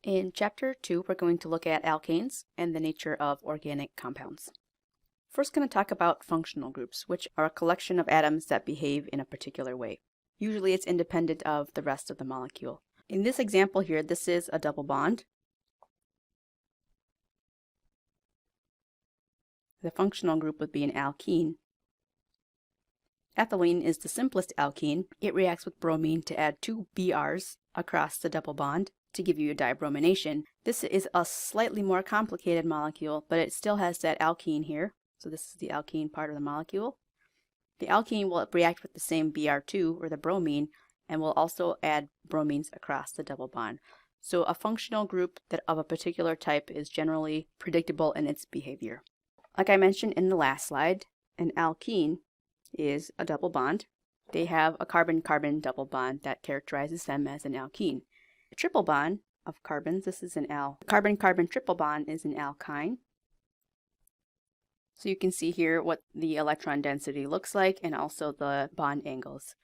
In Chapter 2, we're going to look at alkanes and the nature of organic compounds. First, going to talk about functional groups, which are a collection of atoms that behave in a particular way. Usually it's independent of the rest of the molecule. In this example here, this is a double bond. The functional group would be an alkene. Ethylene is the simplest alkene. It reacts with bromine to add two Brs across the double bond to give you a dibromination. This is a slightly more complicated molecule, but it still has that alkene here. So this is the alkene part of the molecule. The alkene will react with the same Br2, or the bromine, and will also add bromines across the double bond. So a functional group that of a particular type is generally predictable in its behavior. Like I mentioned in the last slide, an alkene is a double bond. They have a carbon-carbon double bond that characterizes them as an alkene. A triple bond of carbons, this is an carbon-carbon triple bond is an alkyne. So you can see here what the electron density looks like and also the bond angles.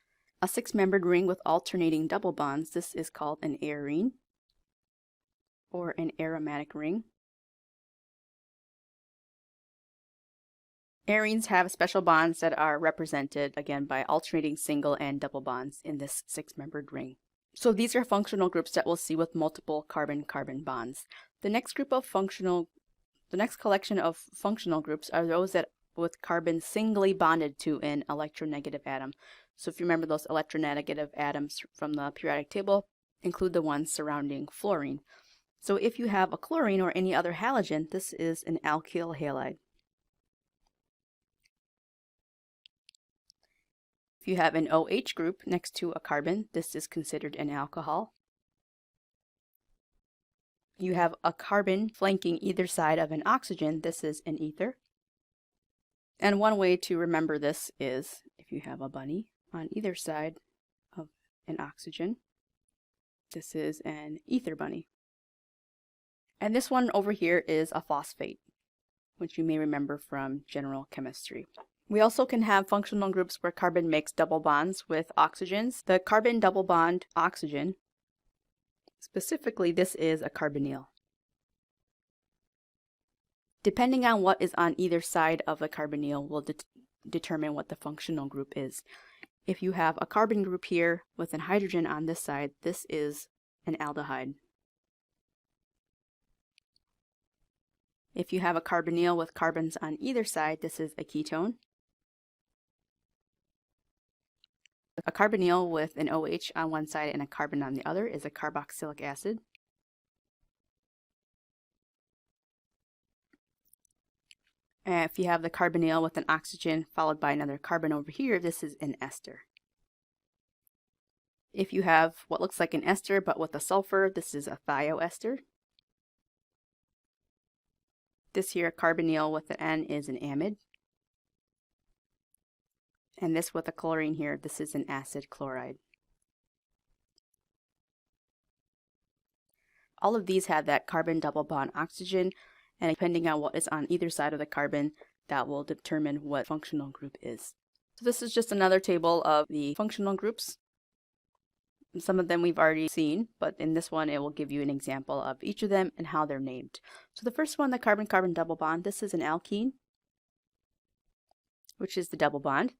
A six-membered ring with alternating double bonds, this is called an arene or an aromatic ring. Arenes have special bonds that are represented again by alternating single and double bonds in this six-membered ring. So these are functional groups that we'll see with multiple carbon-carbon bonds. The next collection of functional groups are those that with carbon singly bonded to an electronegative atom. So if you remember those electronegative atoms from the periodic table, include the ones surrounding fluorine. So if you have a chlorine or any other halogen, this is an alkyl halide. If you have an OH group next to a carbon, this is considered an alcohol. You have a carbon flanking either side of an oxygen, this is an ether. And one way to remember this is if you have a bunny on either side of an oxygen, this is an ether bunny. And this one over here is a phosphate, which you may remember from general chemistry. We also can have functional groups where carbon makes double bonds with oxygens. The carbon double bond oxygen, specifically this is a carbonyl. Depending on what is on either side of the carbonyl will determine what the functional group is. If you have a carbon group here with a hydrogen on this side, this is an aldehyde. If you have a carbonyl with carbons on either side, this is a ketone. A carbonyl with an OH on one side and a carbon on the other is a carboxylic acid. And if you have the carbonyl with an oxygen followed by another carbon over here, this is an ester. If you have what looks like an ester but with a sulfur, this is a thioester. This here carbonyl with an N is an amide. And this with a chlorine here, this is an acid chloride. All of these have that carbon double bond oxygen, and depending on what is on either side of the carbon, that will determine what functional group is. So this is just another table of the functional groups. Some of them we've already seen, but in this one it will give you an example of each of them and how they're named. So the first one, the carbon-carbon double bond, this is an alkene, which is the double bond.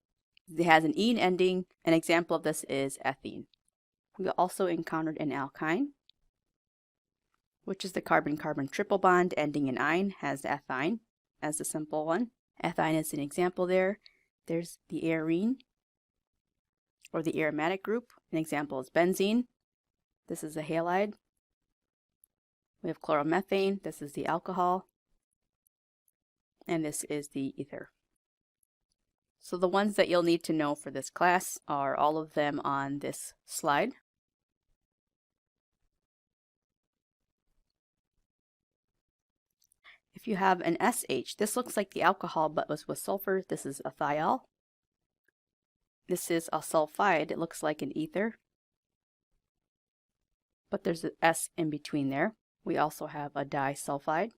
It has an ene ending. An example of this is ethene. We also encountered an alkyne, which is the carbon-carbon triple bond ending in "-ine", has ethyne as the simple one. Ethyne is an example there. There's the arene, or the aromatic group. An example is benzene. This is a halide. We have chloromethane. This is the alcohol. And this is the ether. So the ones that you'll need to know for this class are all of them on this slide. If you have an SH, this looks like the alcohol but was with sulfur. This is a thiol. This is a sulfide. It looks like an ether, but there's an S in between there. We also have a disulfide.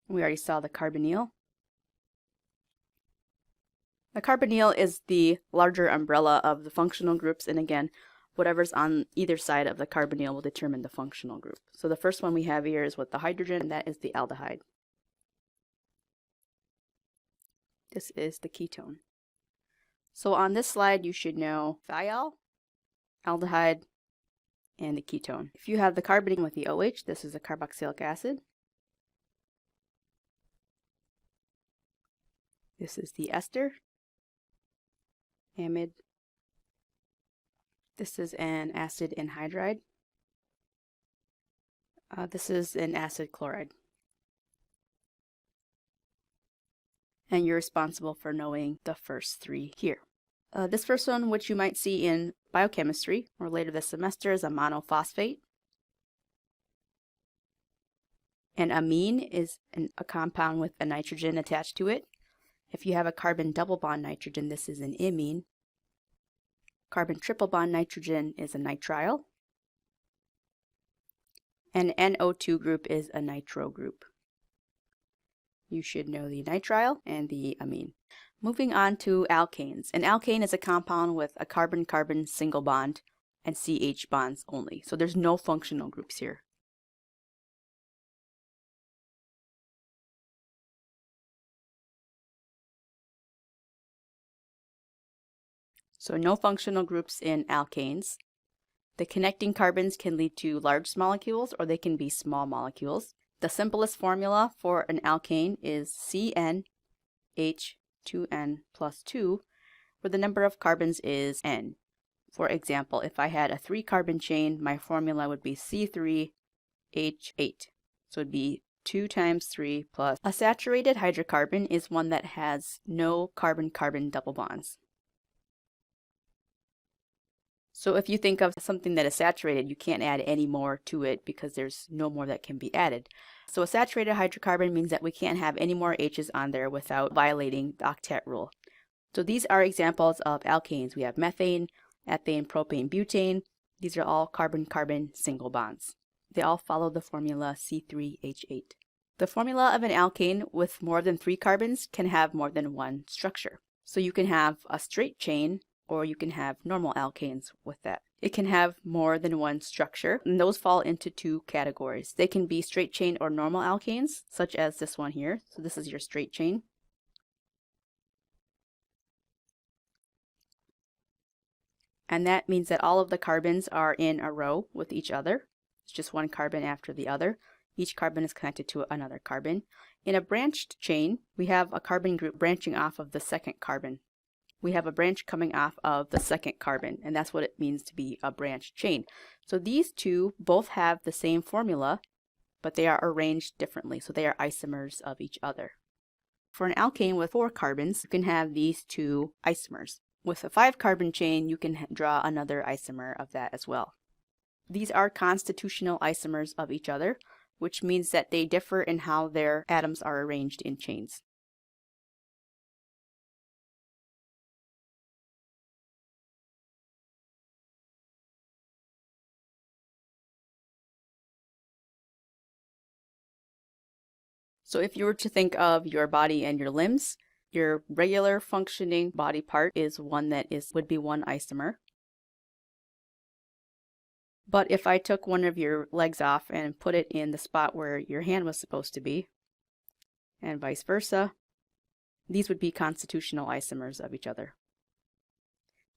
We already saw the carbonyl. The carbonyl is the larger umbrella of the functional groups, and again, Whatever's on either side of the carbonyl will determine the functional group. So the first one we have here is with the hydrogen, that is the aldehyde. This is the ketone. So on this slide you should know thiol, aldehyde, and the ketone. If you have the carbonyl with the OH, this is a carboxylic acid. This is the ester, amide. This is an acid anhydride. This is an acid chloride. And you're responsible for knowing the first three here. This first one, which you might see in biochemistry or later this semester, is a monophosphate. An amine is a compound with a nitrogen attached to it. If you have a carbon double bond nitrogen, this is an imine. Carbon triple bond nitrogen is a nitrile. And NO2 group is a nitro group. You should know the nitrile and the amine. Moving on to alkanes. An alkane is a compound with a carbon-carbon single bond and CH bonds only. So there's no functional groups here. So no functional groups in alkanes. The connecting carbons can lead to large molecules or they can be small molecules. The simplest formula for an alkane is CnH2n plus 2, where the number of carbons is n. For example, if I had a 3-carbon chain, my formula would be C3H8. So it would be 2 times 3 plus. A saturated hydrocarbon is one that has no carbon-carbon double bonds. So if you think of something that is saturated, you can't add any more to it because there's no more that can be added. So a saturated hydrocarbon means that we can't have any more H's on there without violating the octet rule. So these are examples of alkanes. We have methane, ethane, propane, butane. These are all carbon-carbon single bonds. They all follow the formula C3H8. The formula of an alkane with more than 3 carbons can have more than one structure. So you can have a straight chain, or you can have normal alkanes with that. It can have more than one structure, and those fall into 2 categories. They can be straight chain or normal alkanes, such as this one here. So this is your straight chain. And that means that all of the carbons are in a row with each other. It's just one carbon after the other. Each carbon is connected to another carbon. In a branched chain, we have a carbon group branching off of the second carbon. We have a branch coming off of the second carbon, and that's what it means to be a branched chain. So these two both have the same formula, but they are arranged differently, so they are isomers of each other. For an alkane with 4 carbons, you can have these 2 isomers. With a 5-carbon chain, you can draw another isomer of that as well. These are constitutional isomers of each other, which means that they differ in how their atoms are arranged in chains. So if you were to think of your body and your limbs, your regular functioning body part is one that would be one isomer. But if I took one of your legs off and put it in the spot where your hand was supposed to be, and vice versa, these would be constitutional isomers of each other.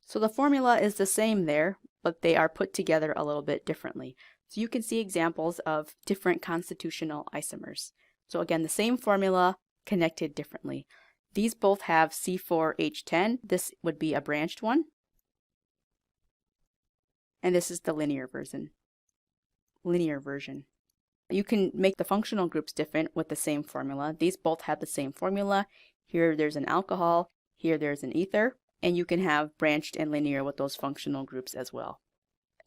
So the formula is the same there, but they are put together a little bit differently. So you can see examples of different constitutional isomers. So again, the same formula connected differently. These both have C4H10. This would be a branched one. And this is the linear version. You can make the functional groups different with the same formula. These both have the same formula. Here there's an alcohol, here there's an ether, and you can have branched and linear with those functional groups as well.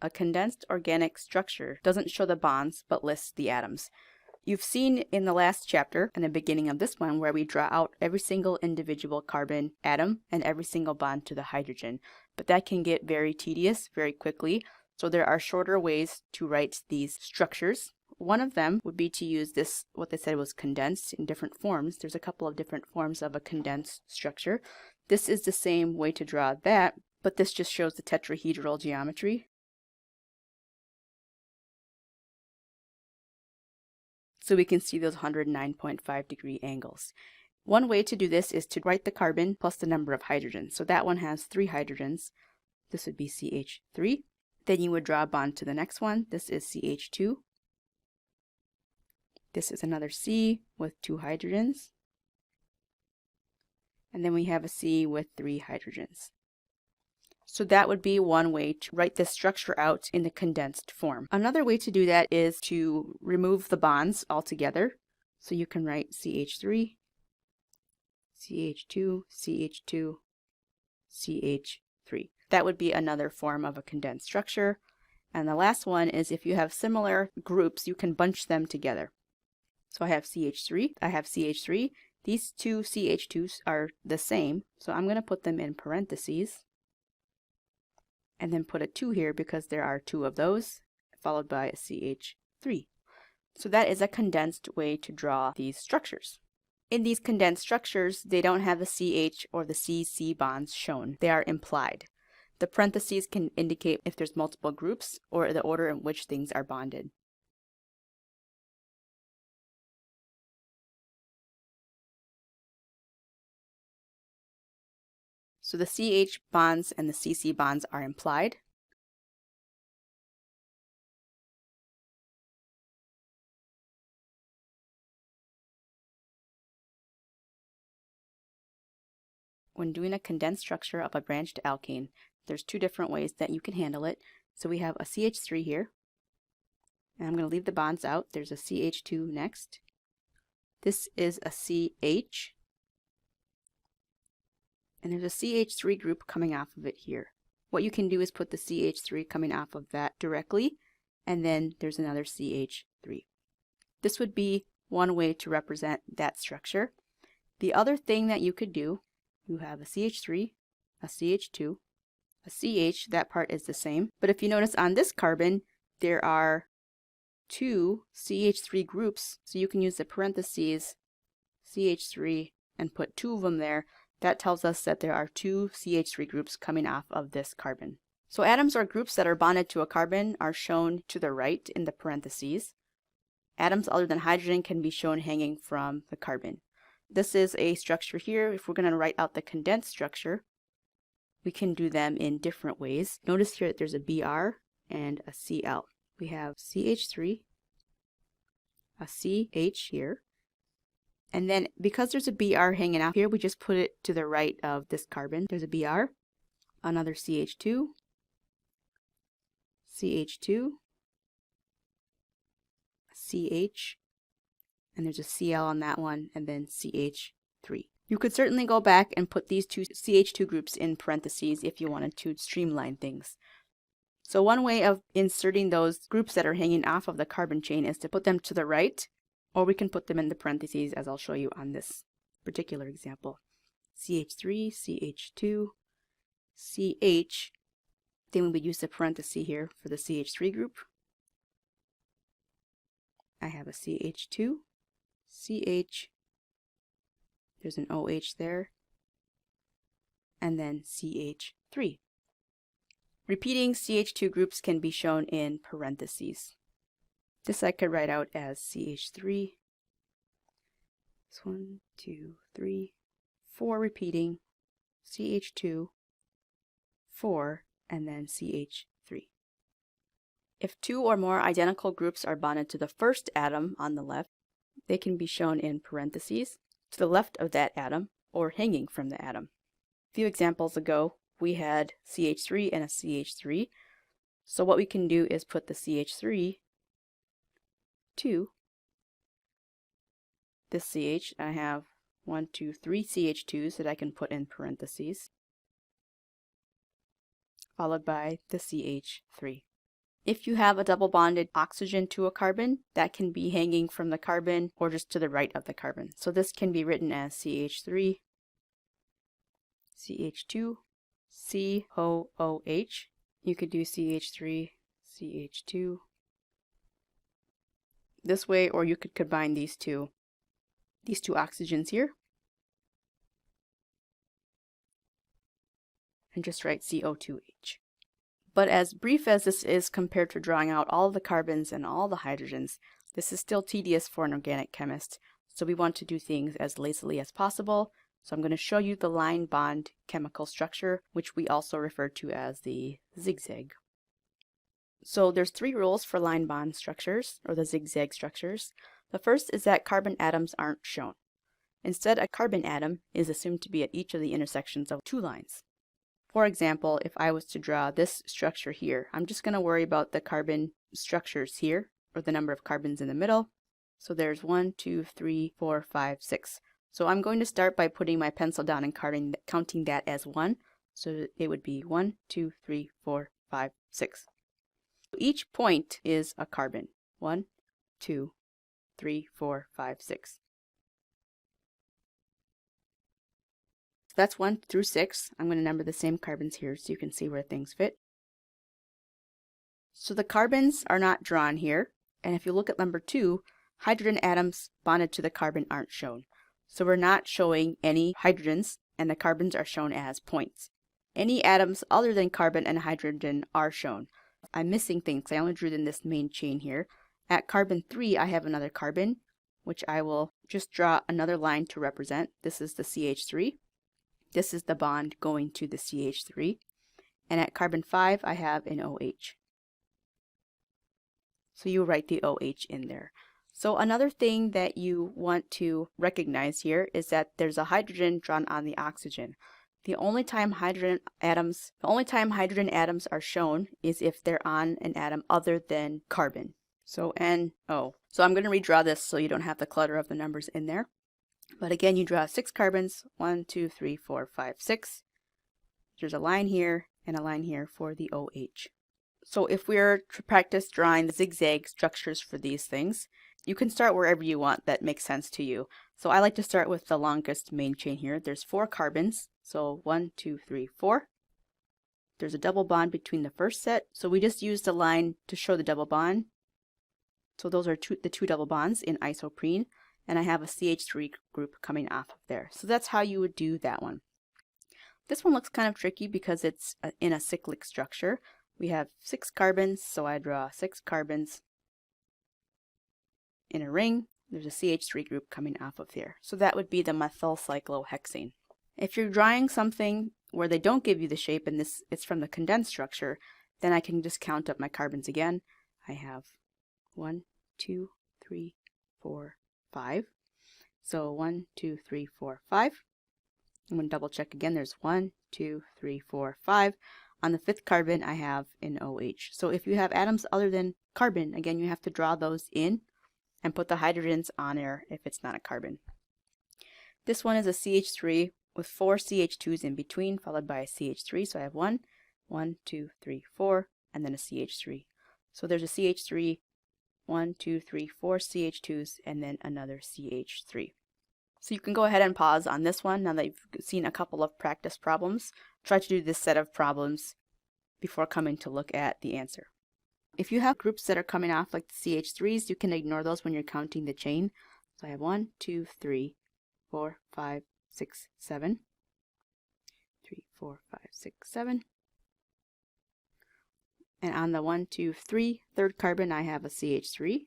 A condensed organic structure doesn't show the bonds, but lists the atoms. You've seen in the last chapter and the beginning of this one where we draw out every single individual carbon atom and every single bond to the hydrogen. But that can get very tedious very quickly, so there are shorter ways to write these structures. One of them would be to use this, what they said was condensed in different forms. There's a couple of different forms of a condensed structure. This is the same way to draw that, but this just shows the tetrahedral geometry. so we can see those 109.5 degree angles. One way to do this is to write the carbon plus the number of hydrogens. So that one has 3 hydrogens. This would be CH3. Then you would draw a bond to the next one. This is CH2. This is another C with 2 hydrogens. And then we have a C with 3 hydrogens. So that would be one way to write this structure out in the condensed form. Another way to do that is to remove the bonds altogether. So you can write CH3, CH2, CH2, CH3. That would be another form of a condensed structure. And the last one is if you have similar groups, you can bunch them together. So I have CH3, I have CH3. These two CH2s are the same, so I'm going to put them in parentheses. And then put a 2 here because there are 2 of those, followed by a CH3. So that is a condensed way to draw these structures. In these condensed structures, they don't have the CH or the CC bonds shown. They are implied. The parentheses can indicate if there's multiple groups or the order in which things are bonded. So the CH bonds and the CC bonds are implied. When doing a condensed structure of a branched alkane, there's 2 different ways that you can handle it. So we have a CH3 here, and I'm going to leave the bonds out. There's a CH2 next. This is a CH, and there's a CH3 group coming off of it here. What you can do is put the CH3 coming off of that directly, and then there's another CH3. This would be one way to represent that structure. The other thing that you could do, you have a CH3, a CH2, a CH, that part is the same. But if you notice on this carbon, there are 2 CH3 groups, so you can use the parentheses CH3 and put 2 of them there. That tells us that there are 2 CH3 groups coming off of this carbon. So atoms or groups that are bonded to a carbon are shown to the right in the parentheses. Atoms other than hydrogen can be shown hanging from the carbon. This is a structure here. If we're going to write out the condensed structure, we can do them in different ways. Notice here that there's a Br and a Cl. We have CH3, a CH here, and then because there's a Br hanging out here, we just put it to the right of this carbon. There's a Br, another CH2, CH2, CH, and there's a Cl on that one, and then CH3. You could certainly go back and put these 2 CH2 groups in parentheses if you wanted to streamline things. So one way of inserting those groups that are hanging off of the carbon chain is to put them to the right, or we can put them in the parentheses as I'll show you on this particular example. CH3, CH2, CH, then we would use the parenthesis here for the CH3 group. I have a CH2, CH, there's an OH there, and then CH3. Repeating CH2 groups can be shown in parentheses. This I could write out as CH3. It's 1, 2, 3, 4 repeating, CH2, 4, and then CH3. If 2 or more identical groups are bonded to the first atom on the left, they can be shown in parentheses to the left of that atom or hanging from the atom. A few examples ago, we had CH3 and a CH3. So what we can do is put the CH3 to this CH. I have 1, 2, 3 CH2s that I can put in parentheses, followed by the CH3. If you have a double bonded oxygen to a carbon, that can be hanging from the carbon or just to the right of the carbon. So this can be written as CH3, CH2, COOH. You could do CH3, CH2 this way, or you could combine these two oxygens here and just write CO2H. But as brief as this is compared to drawing out all of the carbons and all the hydrogens, This is still tedious for an organic chemist, so we want to do things as lazily as possible. So I'm going to show you the line bond chemical structure, which we also refer to as the zigzag. So there's 3 rules for line bond structures, or the zigzag structures. The first is that carbon atoms aren't shown. Instead, a carbon atom is assumed to be at each of the intersections of 2 lines. For example, if I was to draw this structure here, I'm just going to worry about the carbon structures here, or the number of carbons in the middle. So there's 1, 2, 3, 4, 5, 6. So I'm going to start by putting my pencil down and counting that as 1. So it would be 1, 2, 3, 4, 5, 6. Each point is a carbon. 1, 2, 3, 4, 5, 6. So that's 1 through 6. I'm going to number the same carbons here so you can see where things fit. So the carbons are not drawn here. And if you look at number 2, hydrogen atoms bonded to the carbon aren't shown. So we're not showing any hydrogens, and the carbons are shown as points. Any atoms other than carbon and hydrogen are shown. I'm missing things. I only drew in this main chain here. At carbon 3, I have another carbon, which I will just draw another line to represent. This is the CH3. This is the bond going to the CH3. And at carbon 5, I have an OH. So you write the OH in there. So another thing that you want to recognize here is that there's a hydrogen drawn on the oxygen. The only time hydrogen atoms are shown is if they're on an atom other than carbon. So NO. So I'm going to redraw this so you don't have the clutter of the numbers in there. But again, you draw 6 carbons, 1, 2, 3, 4, 5, 6. There's a line here and a line here for the OH. So if we're to practice drawing the zigzag structures for these things, you can start wherever you want that makes sense to you. So I like to start with the longest main chain here. There's 4 carbons, so 1, 2, 3, 4. There's a double bond between the first set, so we just used a line to show the double bond. So those are the 2 double bonds in isoprene, and I have a CH3 group coming off of there. So that's how you would do that one. This one looks kind of tricky because it's in a cyclic structure. We have 6 carbons, so I draw 6 carbons in a ring. There's a CH3 group coming off of there. So that would be the methyl cyclohexane. If you're drawing something where they don't give you the shape and it's from the condensed structure, then I can just count up my carbons again. I have 1, 2, 3, 4, 5. So 1, 2, 3, 4, 5. I'm going to double check again. There's 1, 2, 3, 4, 5. On the 5th carbon, I have an OH. So if you have atoms other than carbon, again, you have to draw those in and put the hydrogens on there if it's not a carbon. This one is a CH3 with 4 CH2s in between, followed by a CH3. So I have 1, 2, 3, 4, and then a CH3. So there's a CH3, 1, 2, 3, 4 CH2s, and then another CH3. So you can go ahead and pause on this one now that you've seen a couple of practice problems. Try to do this set of problems before coming to look at the answer. If you have groups that are coming off like the CH3s, you can ignore those when you're counting the chain. So I have 1, 2, 3, 4, 5, 6, 7. 3, 4, 5, 6, 7. And on the 1, 2, 3, 3rd carbon, I have a CH3.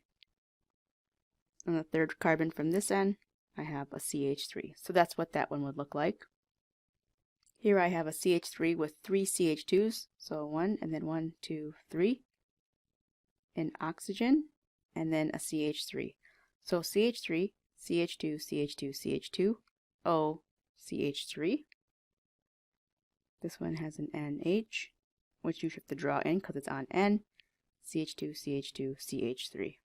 On the 3rd carbon from this end, I have a CH3. So that's what that one would look like. Here I have a CH3 with 3 CH2s. So 1 and then 1, 2, 3. An oxygen and then a CH3. So CH3, CH2, CH2, CH2, O, CH3. This one has an NH, which you have to draw in because it's on N. CH2, CH2, CH3.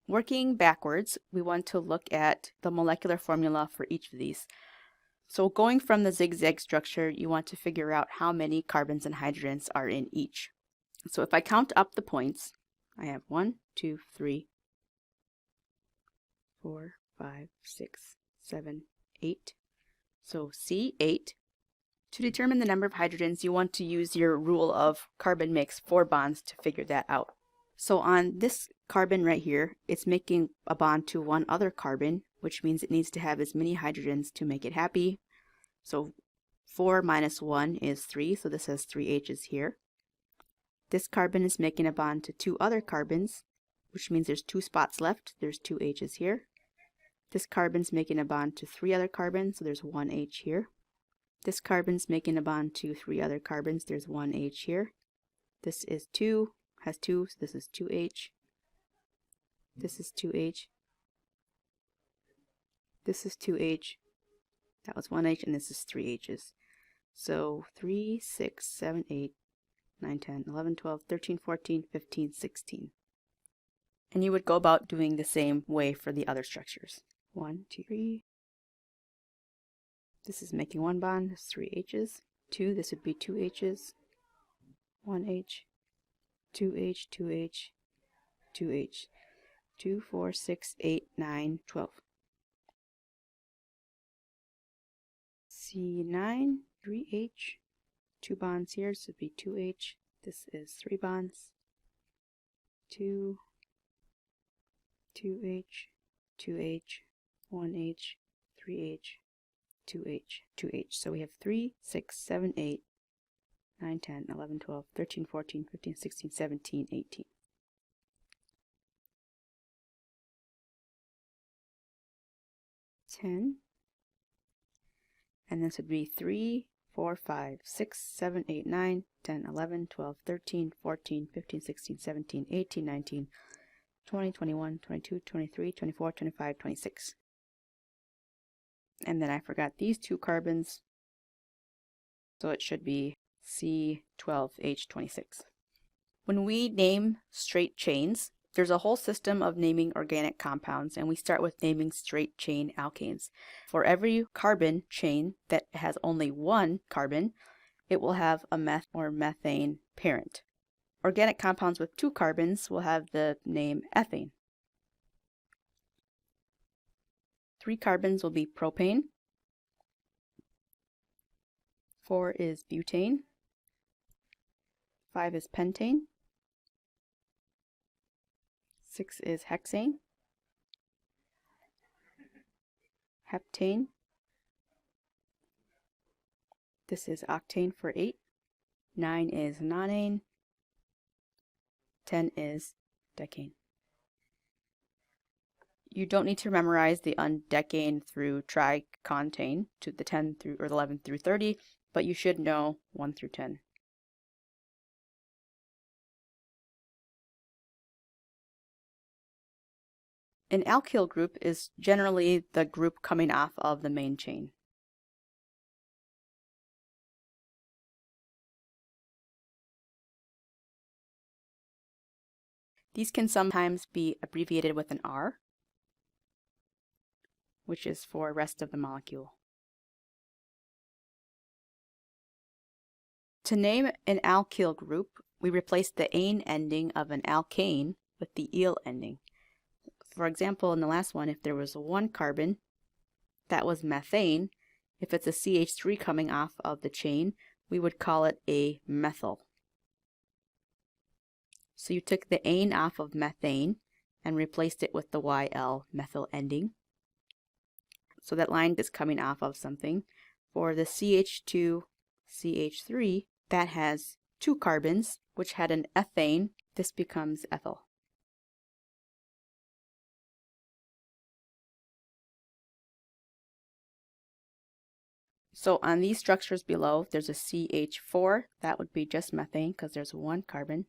Working backwards, we want to look at the molecular formula for each of these. So going from the zigzag structure, you want to figure out how many carbons and hydrogens are in each. So if I count up the points, I have 1, 2, 3, 4, 5, 6, 7, 8. So C8. To determine the number of hydrogens, you want to use your rule of carbon makes 4 bonds to figure that out. So on this carbon right here, it's making a bond to one other carbon, which means it needs to have as many hydrogens to make it happy. So 4 minus 1 is 3, so this has 3 H's here. This carbon is making a bond to 2 other carbons, which means there's 2 spots left. There's 2 H's here. This carbon's making a bond to 3 other carbons, so there's 1 H here. This carbon's making a bond to 3 other carbons, there's 1 H here. This is 2, has 2, so this is 2H. This is 2H. This is 2H. That was 1H, and this is 3 H's. So 3, 6, 7, 8, 9, 10, 11, 12, 13, 14, 15, 16. And you would go about doing the same way for the other structures. 1, 2, 3. This is making 1 bond, there's 3 H's. 2, this would be 2 H's. 1 H, 2 H, 2 H, 2 H. 2, 4, 6, 8, 9, 12. C9, 3H, 2 bonds here, so it would be 2H. This is 3 bonds. 2, 2H, 2H, 1H, 3H, 2H, 2H. So we have 3, 6, 7, 8, 9, 10, 11, 12, 13, 14, 15, 16, 17, 18. And this would be 3, 4, 5, 6, 7, 8, 9, 10, 11, 12, 13, 14, 15, 16, 17, 18, 19, 20, 21, 22, 23, 24, 25, 26. And then I forgot these 2 carbons, so it should be C12H26. When we name straight chains, there's a whole system of naming organic compounds, and we start with naming straight chain alkanes. For every carbon chain that has only 1 carbon, it will have a meth or methane parent. Organic compounds with 2 carbons will have the name ethane. 3 carbons will be propane. 4 is butane. 5 is pentane. 6 is hexane. Heptane. This is octane for 8. 9 is nonane. 10 is decane. You don't need to memorize the undecane through tricontane to the 10 through or the 11 through 30, but you should know 1 through 10. An alkyl group is generally the group coming off of the main chain. These can sometimes be abbreviated with an R, which is for rest of the molecule. To name an alkyl group, we replace the ane ending of an alkane with the eel ending. For example, in the last one, if there was 1 carbon, that was methane. If it's a CH3 coming off of the chain, we would call it a methyl. So you took the ane off of methane and replaced it with the YL methyl ending. So that line is coming off of something. For the CH2, CH3, that has 2 carbons, which had an ethane. This becomes ethyl. So on these structures below, there's a CH4. That would be just methane because there's 1 carbon.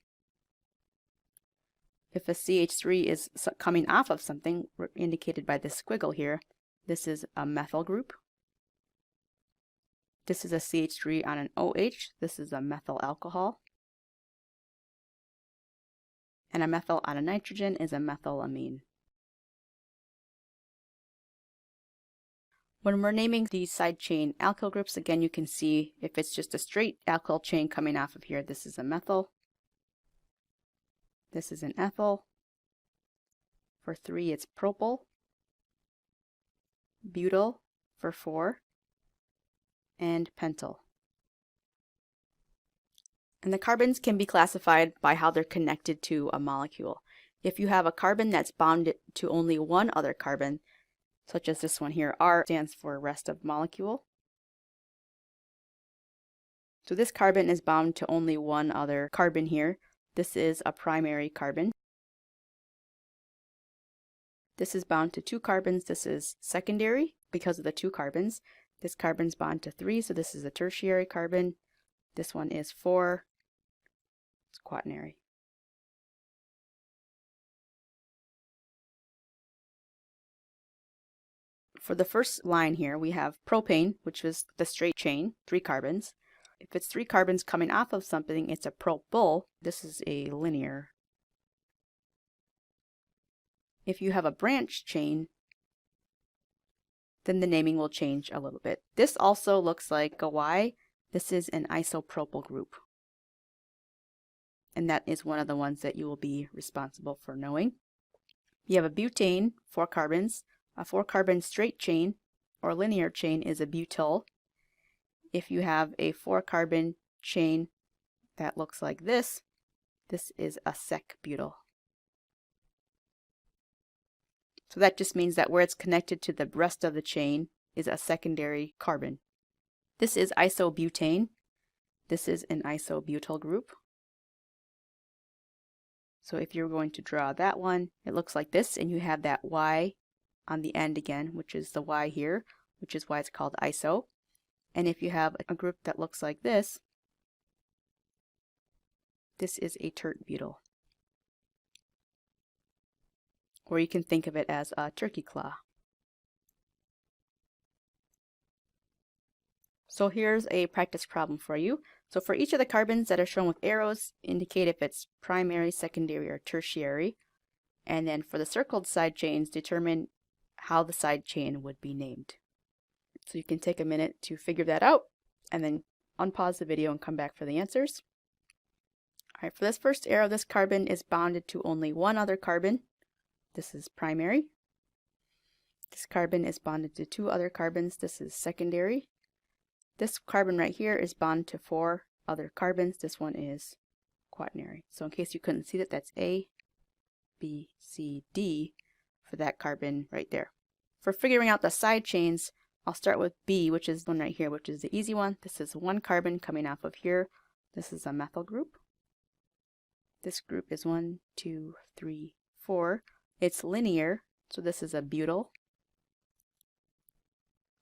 If a CH3 is coming off of something, indicated by this squiggle here, this is a methyl group. This is a CH3 on an OH. This is a methyl alcohol. And a methyl on a nitrogen is a methylamine. When we're naming these side chain alkyl groups, again, you can see if it's just a straight alkyl chain coming off of here, this is a methyl. This is an ethyl. For 3, it's propyl. Butyl for 4. And pentyl. And the carbons can be classified by how they're connected to a molecule. If you have a carbon that's bound to only 1 other carbon, such as this one here, R stands for rest of molecule. So this carbon is bound to only 1 other carbon here. This is a primary carbon. This is bound to 2 carbons. This is secondary because of the 2 carbons. This carbon's bound to 3, so this is a tertiary carbon. This one is 4. It's quaternary. For the first line here, we have propane, which is the straight chain, 3 carbons. If it's 3 carbons coming off of something, it's a propyl. This is a linear. If you have a branch chain, then the naming will change a little bit. This also looks like a Y. This is an isopropyl group. And that is one of the ones that you will be responsible for knowing. You have a butane, 4 carbons. A 4-carbon straight chain or linear chain is a butyl. If you have a 4-carbon chain that looks like this is a sec-butyl. So that just means that where it's connected to the rest of the chain is a secondary carbon. This is isobutane. This is an isobutyl group. So if you're going to draw that one, it looks like this, and you have that Y on the end again, which is the Y here, which is why it's called iso. And if you have a group that looks like this is a tert butyl. Or you can think of it as a turkey claw. So here's a practice problem for you. So for each of the carbons that are shown with arrows, indicate if it's primary, secondary, or tertiary. And then for the circled side chains, determine how the side chain would be named. So you can take a minute to figure that out and then unpause the video and come back for the answers. Alright, for this first arrow, this carbon is bonded to only one other carbon. This is primary. This carbon is bonded to 2 other carbons. This is secondary. This carbon right here is bonded to 4 other carbons. This one is quaternary. So in case you couldn't see that, that's A, B, C, D for that carbon right there. For figuring out the side chains, I'll start with B, which is one right here, which is the easy one. This is 1 carbon coming off of here. This is a methyl group. This group is 1, 2, 3, 4. It's linear, so this is a butyl.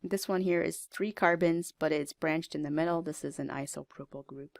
This one here is 3 carbons, but it's branched in the middle. This is an isopropyl group.